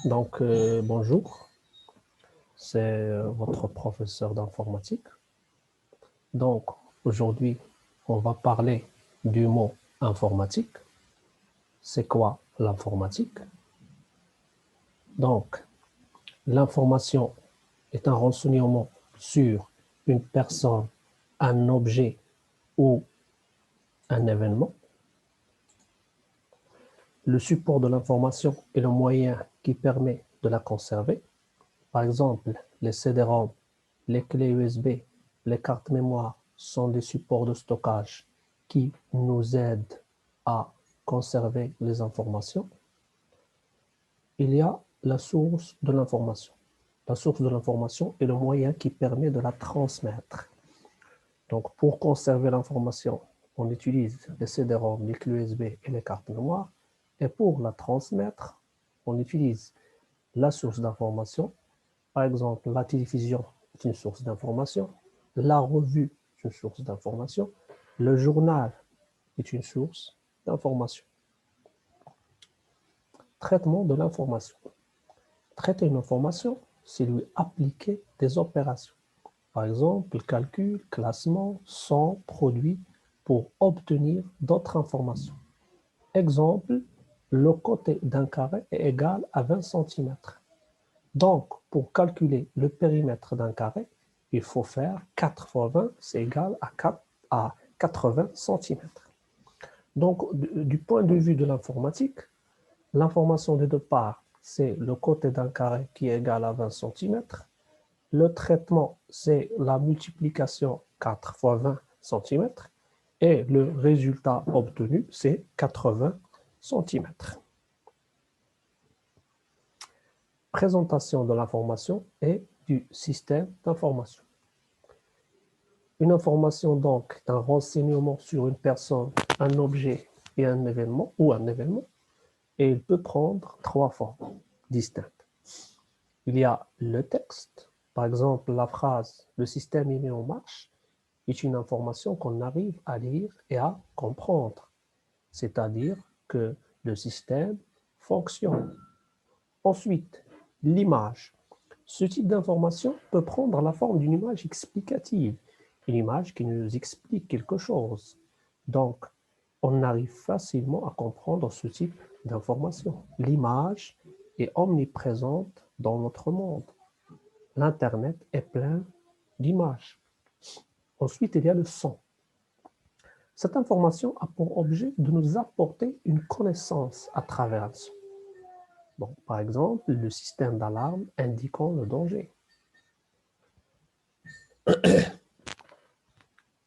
Bonjour, c'est votre professeur d'informatique. Donc, aujourd'hui, on va parler du mot informatique. C'est quoi l'informatique? Donc, l'information est un renseignement sur une personne, un objet ou un événement. Le support de l'information est le moyen qui permet de la conserver. Par exemple, les CD-ROM, les clés USB, les cartes mémoire sont des supports de stockage qui nous aident à conserver les informations. Il y a la source de l'information. La source de l'information est le moyen qui permet de la transmettre. Donc, pour conserver l'information, on utilise les CD-ROM, les clés USB et les cartes mémoire. Et pour la transmettre, on utilise la source d'information. Par exemple, la télévision est une source d'information, la revue est une source d'information, le journal est une source d'information. Traitement de l'information. Traiter une information, c'est lui appliquer des opérations. Par exemple, calcul, classement, son, produit, pour obtenir d'autres informations. Exemple, le côté d'un carré est égal à 20 cm. Donc, pour calculer le périmètre d'un carré, il faut faire 4 fois 20, c'est égal à 80 cm. Donc, du point de vue de l'informatique, l'information de départ, c'est le côté d'un carré qui est égal à 20 cm. Le traitement, c'est la multiplication 4 fois 20 cm. Et le résultat obtenu, c'est 80 cm. Présentation de l'information et du système d'information. Une information donc est un renseignement sur une personne, un objet et un événement et il peut prendre trois formes distinctes. Il y a le texte, par exemple la phrase « le système est mis en marche » est une information qu'on arrive à lire et à comprendre, c'est-à-dire que le système fonctionne. Ensuite, l'image. Ce type d'information peut prendre la forme d'une image explicative, une image qui nous explique quelque chose. Donc, on arrive facilement à comprendre ce type d'information. L'image est omniprésente dans notre monde. L'Internet est plein d'images. Ensuite, il y a le son. Cette information a pour objet de nous apporter une connaissance à travers un son. Bon, par exemple, le système d'alarme indiquant le danger.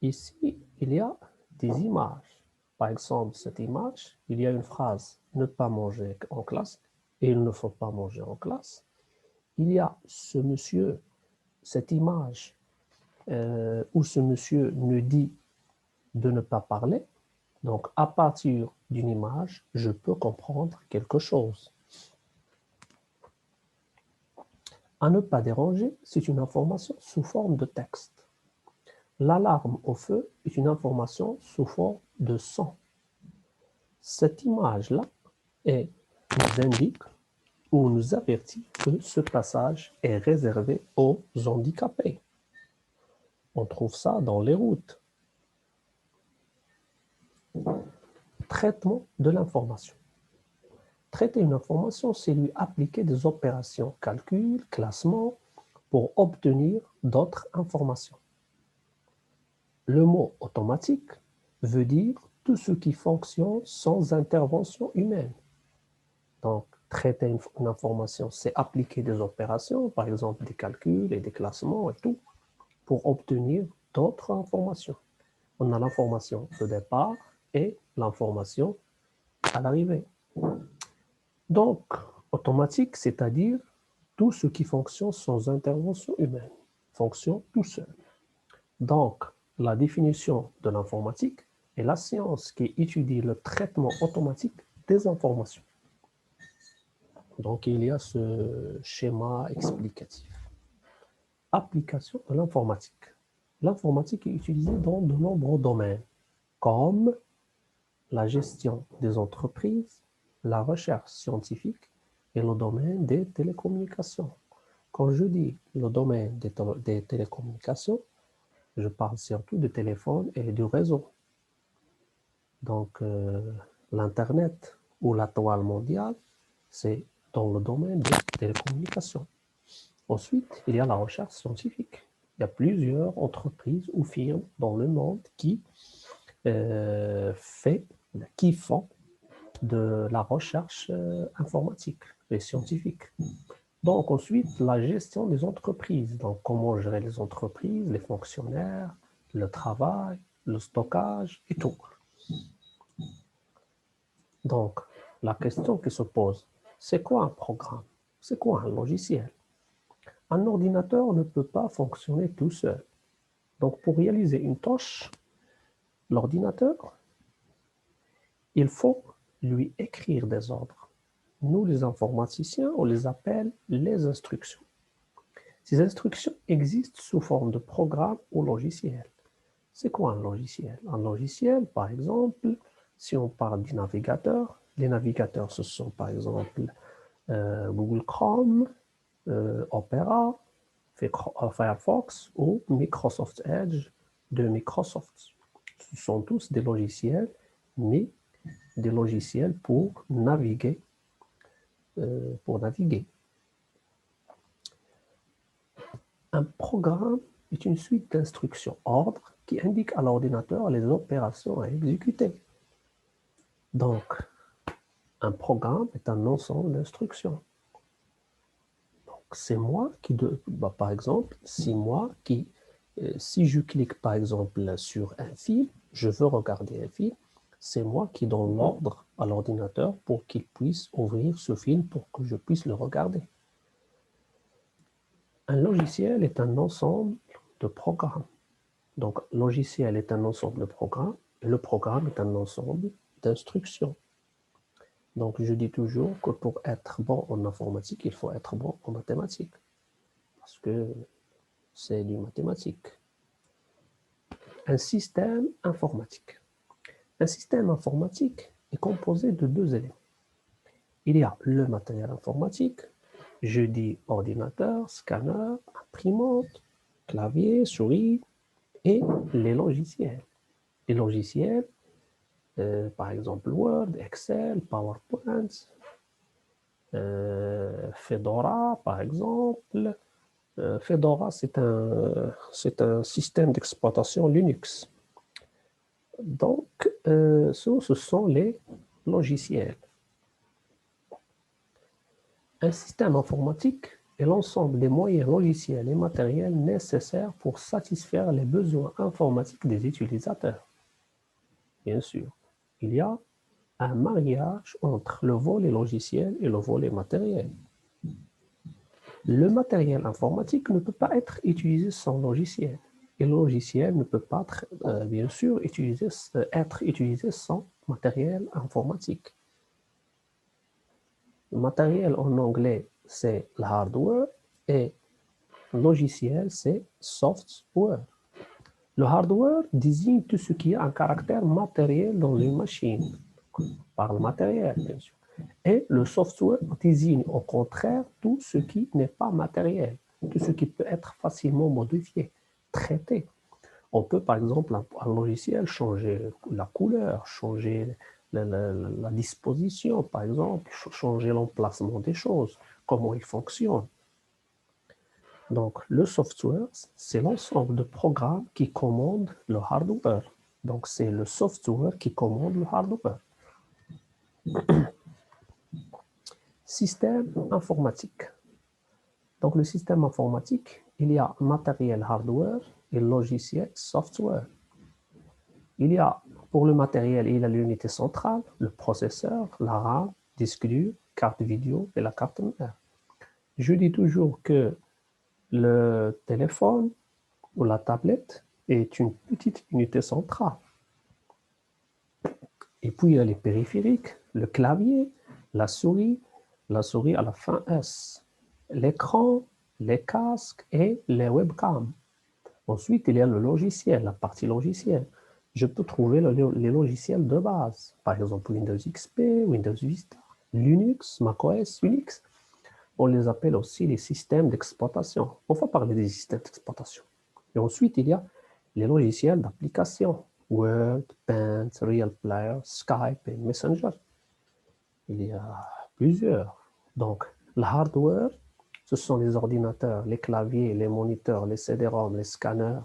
Ici, il y a des images. Par exemple, cette image, il y a une phrase « ne pas manger en classe » et « il ne faut pas manger en classe ». Il y a ce monsieur, cette image où ce monsieur nous dit de ne pas parler. Donc, à partir d'une image, je peux comprendre quelque chose. À ne pas déranger, c'est une information sous forme de texte. L'alarme au feu est une information sous forme de son. Cette image-là nous indique ou nous avertit que ce passage est réservé aux handicapés. On trouve ça dans les routes. Traitement de l'information. Traiter une information, c'est lui appliquer des opérations, calcul, classement, pour obtenir d'autres informations. Le mot automatique veut dire tout ce qui fonctionne sans intervention humaine. Donc, traiter une information, c'est appliquer des opérations, par exemple des calculs et des classements et tout, pour obtenir d'autres informations. On a l'information de départ et l'information à l'arrivée. Donc, automatique, c'est-à-dire tout ce qui fonctionne sans intervention humaine, fonctionne tout seul. Donc, la définition de l'informatique est la science qui étudie le traitement automatique des informations. Donc, il y a ce schéma explicatif. Application de l'informatique. L'informatique est utilisée dans de nombreux domaines, comme la gestion des entreprises, la recherche scientifique, et le domaine des télécommunications. Quand je dis le domaine des télécommunications, je parle surtout du téléphone et du réseau. Donc, l'Internet ou la toile mondiale, c'est dans le domaine des télécommunications. Ensuite, il y a la recherche scientifique. Il y a plusieurs entreprises ou firmes dans le monde qui font de la recherche informatique et scientifique. Donc ensuite, la gestion des entreprises. Donc comment gérer les entreprises, les fonctionnaires, le travail, le stockage et tout. Donc, la question qui se pose, c'est quoi un programme? C'est quoi un logiciel? Un ordinateur ne peut pas fonctionner tout seul. Donc, pour réaliser une tâche, l'ordinateur, il faut lui écrire des ordres. Nous, les informaticiens, on les appelle les instructions. Ces instructions existent sous forme de programme ou logiciel. C'est quoi un logiciel? Un logiciel, par exemple, si on parle du navigateur, les navigateurs, ce sont par exemple Google Chrome, Opera, Firefox ou Microsoft Edge de Microsoft. Ce sont tous des logiciels, mais des logiciels pour naviguer. Un programme est une suite d'instructions ordres qui indiquent à l'ordinateur les opérations à exécuter. Donc, un programme est un ensemble d'instructions. Donc, c'est moi qui, par exemple, si je clique par exemple sur un film, je veux regarder un film, c'est moi qui donne l'ordre à l'ordinateur pour qu'il puisse ouvrir ce film pour que je puisse le regarder. Un logiciel est un ensemble de programmes. Donc, logiciel est un ensemble de programmes et le programme est un ensemble d'instructions. Donc, je dis toujours que pour être bon en informatique, il faut être bon en mathématiques. Parce que c'est du mathématique. Un système informatique. Un système informatique est composé de deux éléments. Il y a le matériel informatique, je dis ordinateur, scanner, imprimante, clavier, souris, et les logiciels. Les logiciels, par exemple Word, Excel, PowerPoint, Fedora, par exemple. Fedora, c'est un système d'exploitation Linux. Donc, ce sont les logiciels. Un système informatique est l'ensemble des moyens logiciels et matériels nécessaires pour satisfaire les besoins informatiques des utilisateurs. Bien sûr, il y a un mariage entre le volet logiciel et le volet matériel. Le matériel informatique ne peut pas être utilisé sans logiciel. Et le logiciel ne peut pas, bien sûr, être utilisé sans matériel informatique. Le matériel en anglais, c'est le hardware et le logiciel, c'est software. Le hardware désigne tout ce qui a un caractère matériel dans une machine, par le matériel, bien sûr. Et le software désigne au contraire tout ce qui n'est pas matériel, tout ce qui peut être facilement modifié, traité. On peut par exemple, un logiciel, changer la couleur, changer la disposition, par exemple, changer l'emplacement des choses, comment il fonctionne. Donc, le software, c'est l'ensemble de programmes qui commandent le hardware. Donc, c'est le software qui commande le hardware. Système informatique. Donc, le système informatique, il y a matériel hardware et logiciel software. Il y a, pour le matériel, il y a l'unité centrale, le processeur, la RAM, disque dur, carte vidéo et la carte mère. Je dis toujours que le téléphone ou la tablette est une petite unité centrale. Et puis, il y a les périphériques, le clavier, la souris à la fin S, l'écran, les casques et les webcams. Ensuite, il y a le logiciel, la partie logicielle. Je peux trouver les logiciels de base, par exemple Windows XP, Windows Vista, Linux, macOS, Unix. On les appelle aussi les systèmes d'exploitation. On va parler des systèmes d'exploitation. Et ensuite, il y a les logiciels d'application. Word, Paint, Real Player, Skype et Messenger. Il y a plusieurs. Donc, le hardware, ce sont les ordinateurs, les claviers, les moniteurs, les CD-ROM, les scanners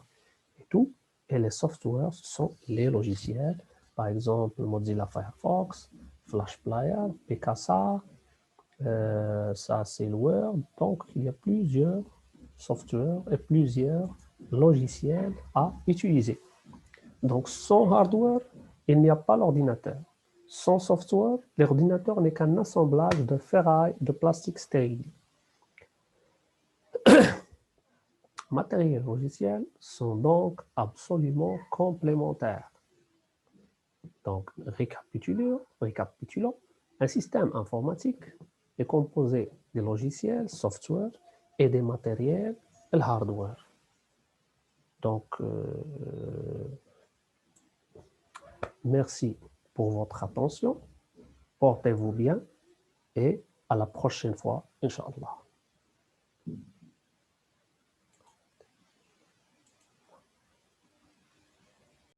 et tout. Et les softwares, ce sont les logiciels. Par exemple, Mozilla Firefox, Flash Player, Picasa, ça c'est le Word. Donc, il y a plusieurs softwares et plusieurs logiciels à utiliser. Donc, sans hardware, il n'y a pas l'ordinateur. Sans software, l'ordinateur n'est qu'un assemblage de ferraille de plastique stérile. Matériel et logiciel sont donc absolument complémentaires. Donc, récapitulons, un système informatique est composé des logiciels, software, et des matériels, le hardware. Donc, merci pour votre attention. Portez-vous bien et à la prochaine fois, Inch'Allah.